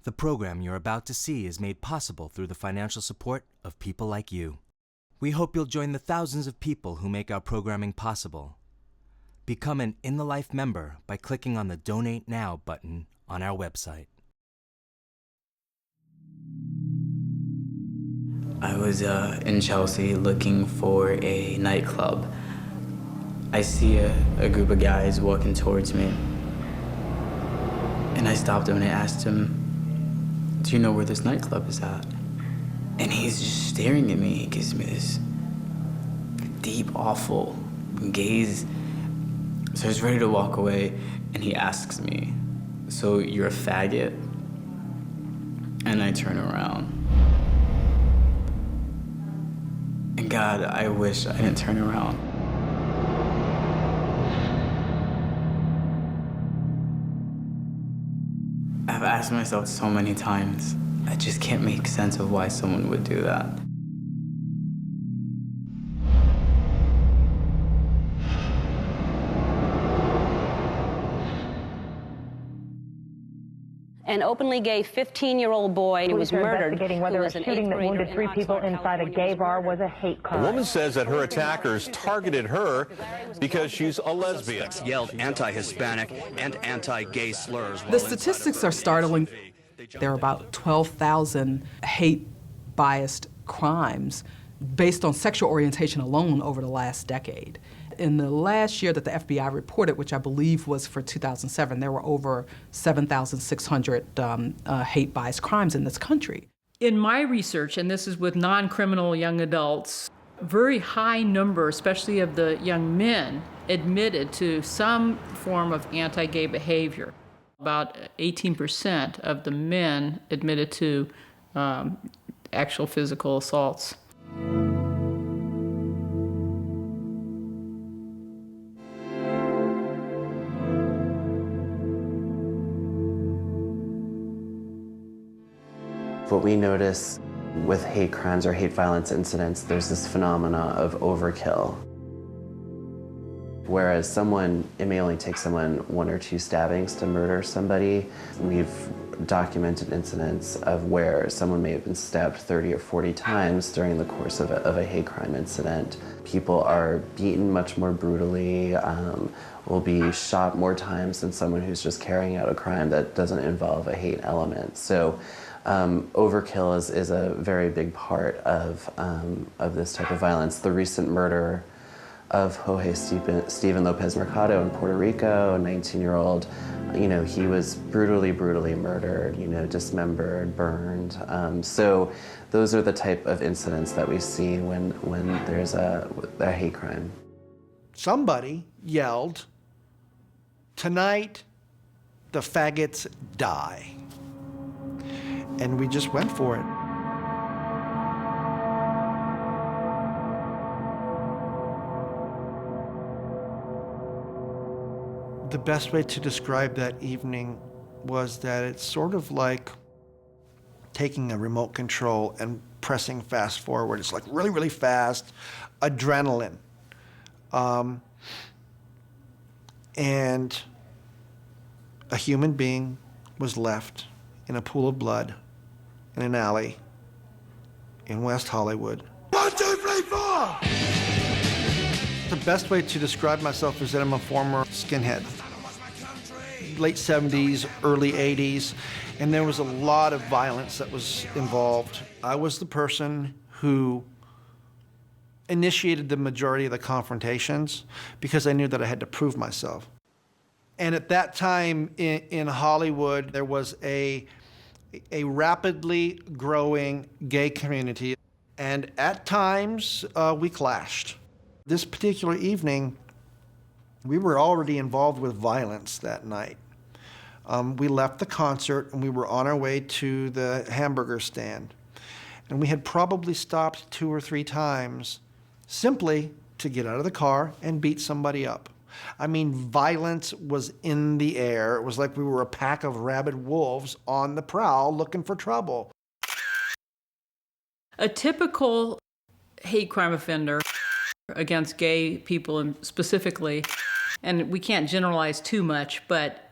The program you're about to see is made possible through the financial support of people like you. We hope you'll join the thousands of people who make our programming possible. Become an In the Life member by clicking on the Donate Now button on our website. I was in Chelsea looking for a nightclub. I see a group of guys walking towards me. And I stopped him and I asked him, "Do you know where this nightclub is at?" And he's just staring at me. He gives me this deep, awful gaze. So I was ready to walk away, and he asks me, "So you're a faggot?" And I turn around. And God, I wish I didn't turn around. I've asked myself so many times, I just can't make sense of why someone would do that. An openly gay 15-year-old boy who was murdered. Investigating whether a shooting that wounded 3 people inside a gay bar was a hate crime. The woman says that her attackers targeted her because she's a lesbian. Yelled anti-Hispanic and anti-gay slurs. The statistics are startling. There are about 12,000 hate-biased crimes based on sexual orientation alone over the last decade. In the last year that the FBI reported, which I believe was for 2007, there were over 7,600 hate-biased crimes in this country. In my research, and this is with non-criminal young adults, a very high number, especially of the young men, admitted to some form of anti-gay behavior. About 18% of the men admitted to actual physical assaults. What we notice with hate crimes or hate violence incidents, there's this phenomena of overkill. Whereas it may only take someone 1 or 2 stabbings to murder somebody. We've documented incidents of where someone may have been stabbed 30 or 40 times during the course of a hate crime incident. People are beaten much more brutally, will be shot more times than someone who's just carrying out a crime that doesn't involve a hate element. So overkill is a very big part of this type of violence. The recent murder of Jorge Steven Lopez Mercado in Puerto Rico, a 19-year-old, he was brutally murdered, dismembered, burned. So those are the type of incidents that we see when there's a hate crime. Somebody yelled, "Tonight, the faggots die." And we just went for it. The best way to describe that evening was that it's sort of like taking a remote control and pressing fast forward. It's like really, really fast, adrenaline. And a human being was left in a pool of blood in an alley in West Hollywood. 1, 2, 3, 4! The best way to describe myself is that I'm a former skinhead. Late 70s, early 80s, and there was a lot of violence that was involved. I was the person who initiated the majority of the confrontations because I knew that I had to prove myself. And at that time in Hollywood, there was a rapidly growing gay community, and at times we clashed. This particular evening, we were already involved with violence that night. We left the concert and we were on our way to the hamburger stand. And we had probably stopped 2 or 3 times simply to get out of the car and beat somebody up. I mean, violence was in the air. It was like we were a pack of rabid wolves on the prowl looking for trouble. A typical hate crime offender against gay people specifically, and we can't generalize too much, but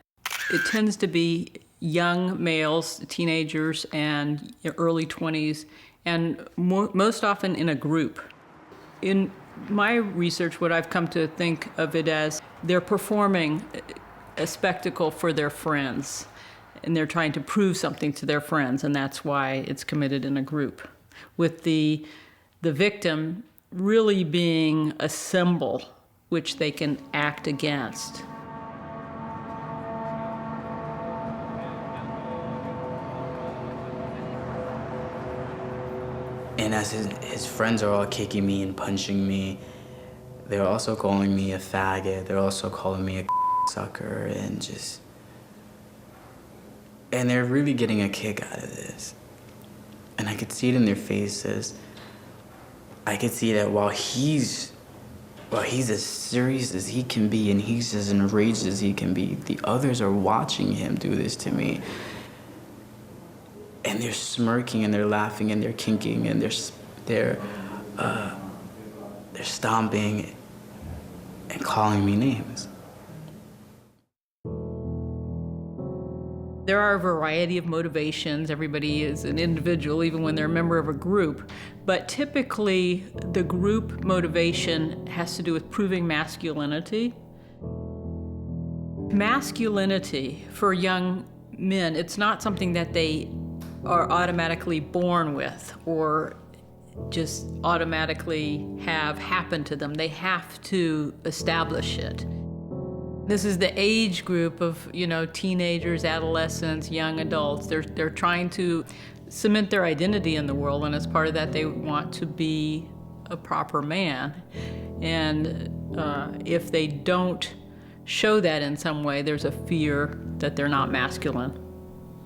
it tends to be young males, teenagers, and early 20s, and most often in a group. In my research, what I've come to think of it as, they're performing a spectacle for their friends, and they're trying to prove something to their friends, and that's why it's committed in a group, with the victim really being a symbol which they can act against. And as his friends are all kicking me and punching me, they're also calling me a faggot. They're also calling me a sucker and they're really getting a kick out of this. And I could see it in their faces. I could see that while he's as serious as he can be and he's as enraged as he can be, the others are watching him do this to me. And they're smirking and they're laughing and they're kinking and they're stomping and calling me names. There are a variety of motivations. Everybody is an individual, even when they're a member of a group. But typically, the group motivation has to do with proving masculinity. Masculinity for young men, it's not something that they are automatically born with or just automatically have happen to them. They have to establish it. This is the age group of, teenagers, adolescents, young adults. They're trying to cement their identity in the world, and as part of that, they want to be a proper man. And if they don't show that in some way, there's a fear that they're not masculine.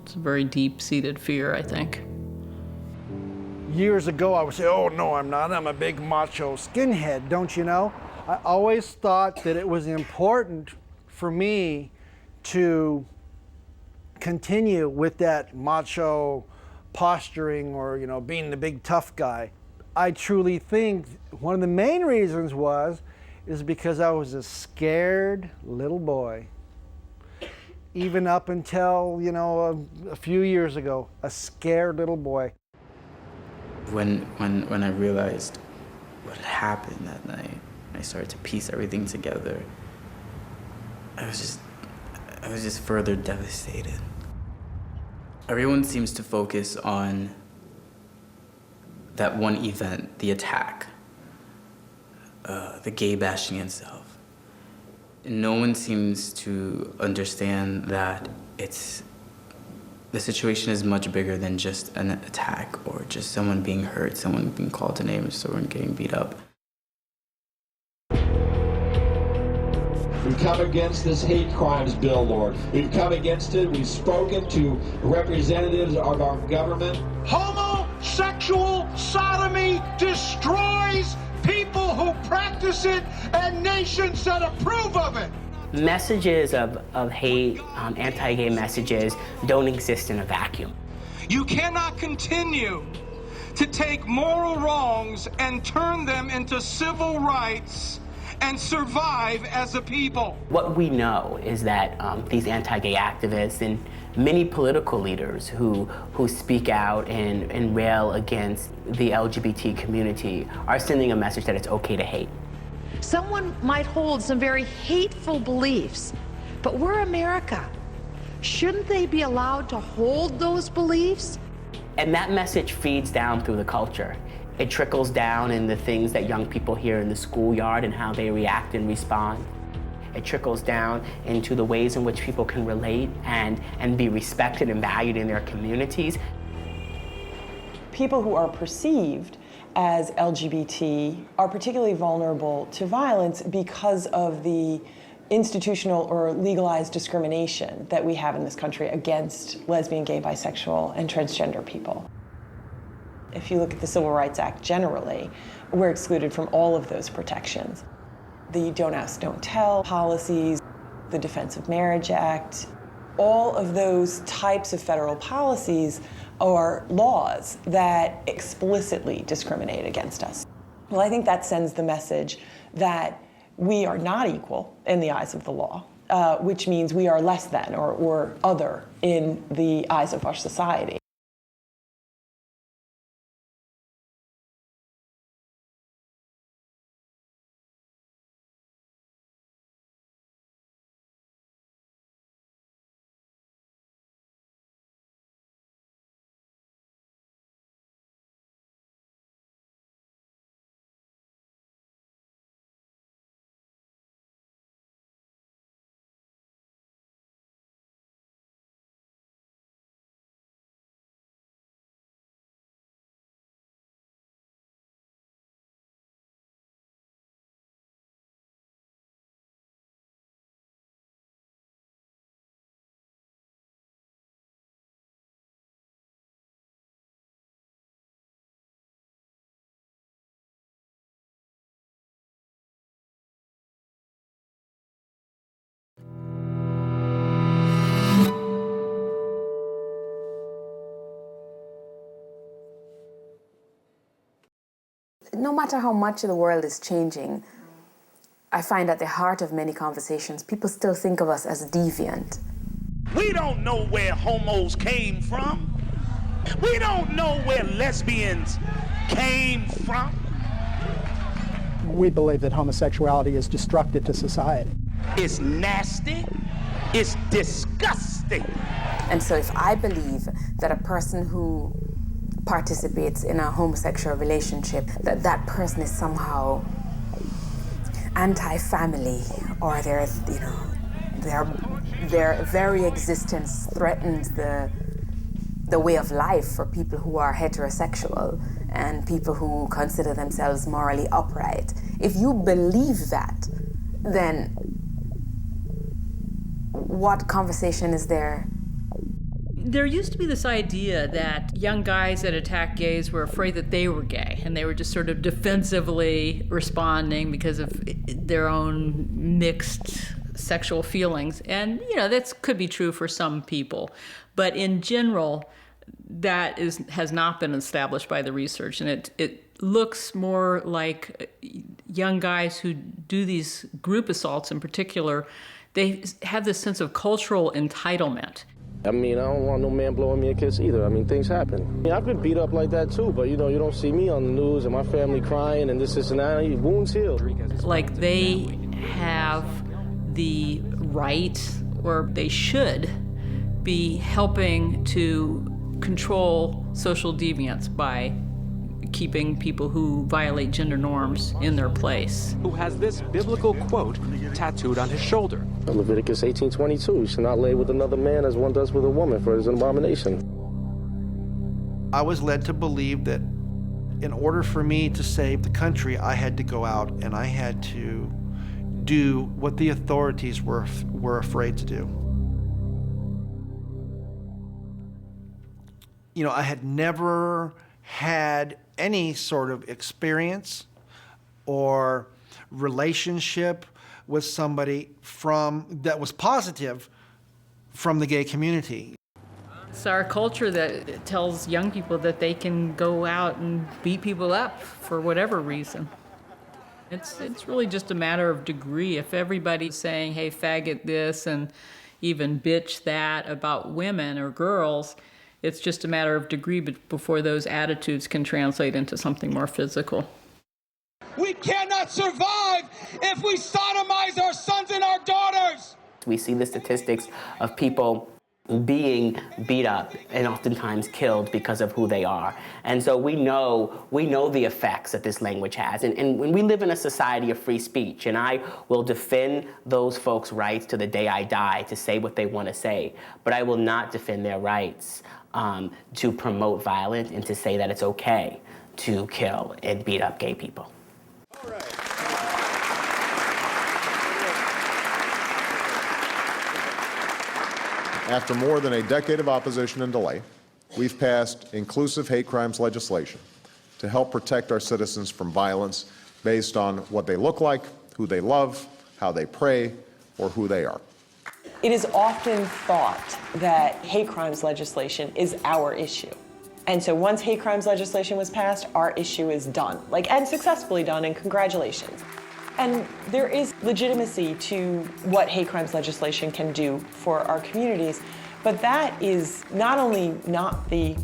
It's a very deep-seated fear, I think. Years ago, I would say, oh, no, I'm not. I'm a big macho skinhead, don't you know? I always thought that it was important for me to continue with that macho posturing or, being the big tough guy. I truly think one of the main reasons is because I was a scared little boy. Even up until, a few years ago, a scared little boy. When I realized what had happened that night, I started to piece everything together. I was just further devastated. Everyone seems to focus on that one event, the attack, the gay bashing itself. No one seems to understand that the situation is much bigger than just an attack or just someone being hurt, someone being called a name, someone getting beat up. We've come against this hate crimes bill, Lord. We've come against it. We've spoken to representatives of our government. Homosexual sodomy destroys people who practice it and nations that approve of it. Messages of hate, anti-gay messages don't exist in a vacuum. You cannot continue to take moral wrongs and turn them into civil rights and survive as a people. What we know is that these anti-gay activists and many political leaders who speak out and rail against the LGBT community are sending a message that it's okay to hate. Someone might hold some very hateful beliefs, but we're America. Shouldn't they be allowed to hold those beliefs? And that message feeds down through the culture. It trickles down in the things that young people hear in the schoolyard and how they react and respond. It trickles down into the ways in which people can relate and be respected and valued in their communities. People who are perceived as LGBT are particularly vulnerable to violence because of the institutional or legalized discrimination that we have in this country against lesbian, gay, bisexual, and transgender people. If you look at the Civil Rights Act generally, we're excluded from all of those protections. The Don't Ask, Don't Tell policies, the Defense of Marriage Act, all of those types of federal policies are laws that explicitly discriminate against us. Well, I think that sends the message that we are not equal in the eyes of the law, which means we are less than or other in the eyes of our society. No matter how much the world is changing, I find at the heart of many conversations, people still think of us as deviant. We don't know where homos came from. We don't know where lesbians came from. We believe that homosexuality is destructive to society. It's nasty. It's disgusting. And so if I believe that a person who participates in a homosexual relationship, that person is somehow anti-family, or their very existence threatens the way of life for people who are heterosexual and people who consider themselves morally upright. If you believe that, then what conversation is there? There used to be this idea that young guys that attacked gays were afraid that they were gay, and they were just sort of defensively responding because of their own mixed sexual feelings. And, that could be true for some people. But in general, that has not been established by the research. And it looks more like young guys who do these group assaults in particular, they have this sense of cultural entitlement. I mean, I don't want no man blowing me a kiss either. I mean, things happen. I mean, I've been beat up like that too, but you don't see me on the news and my family crying and this and that. Wounds heal. Like they have the right, or they should be helping to control social deviance by keeping people who violate gender norms in their place. Who has this biblical quote tattooed on his shoulder. Leviticus 18:22, you shall not lay with another man as one does with a woman, for it is an abomination. I was led to believe that in order for me to save the country, I had to go out and I had to do what the authorities were afraid to do. I had never had any sort of experience or relationship with somebody that was positive from the gay community. It's our culture that tells young people that they can go out and beat people up for whatever reason. It's really just a matter of degree. If everybody's saying, hey, faggot this and even bitch that about women or girls, it's just a matter of degree before those attitudes can translate into something more physical. We cannot survive if we sodomize our sons and our daughters. We see the statistics of people being beat up and oftentimes killed because of who they are. And so we know the effects that this language has. And when we live in a society of free speech, and I will defend those folks' rights to the day I die to say what they want to say, but I will not defend their rights to promote violence and to say that it's okay to kill and beat up gay people. All right. After more than a decade of opposition and delay, we've passed inclusive hate crimes legislation to help protect our citizens from violence based on what they look like, who they love, how they pray, or who they are. It is often thought that hate crimes legislation is our issue. And so once hate crimes legislation was passed, our issue is done, and successfully done, and congratulations. And there is legitimacy to what hate crimes legislation can do for our communities, but that is not only not the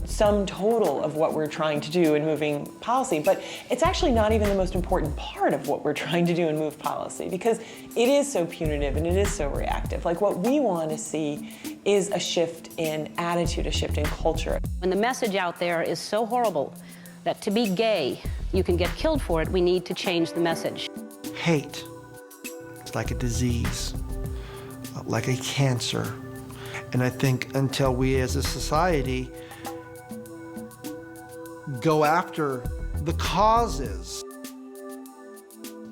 sum total of what we're trying to do in moving policy, but it's actually not even the most important part of what we're trying to do in move policy, because it is so punitive and it is so reactive. Like, what we want to see is a shift in attitude, a shift in culture. When the message out there is so horrible that to be gay, you can get killed for it, we need to change the message. Hate, it's like a disease, like a cancer. And I think until we as a society go after the causes,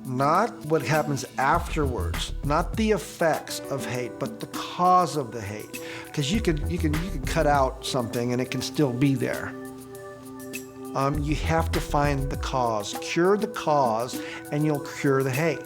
not what happens afterwards, not the effects of hate, but the cause of the hate. Because you can cut out something and it can still be there. You have to find the cause, cure the cause, and you'll cure the hate.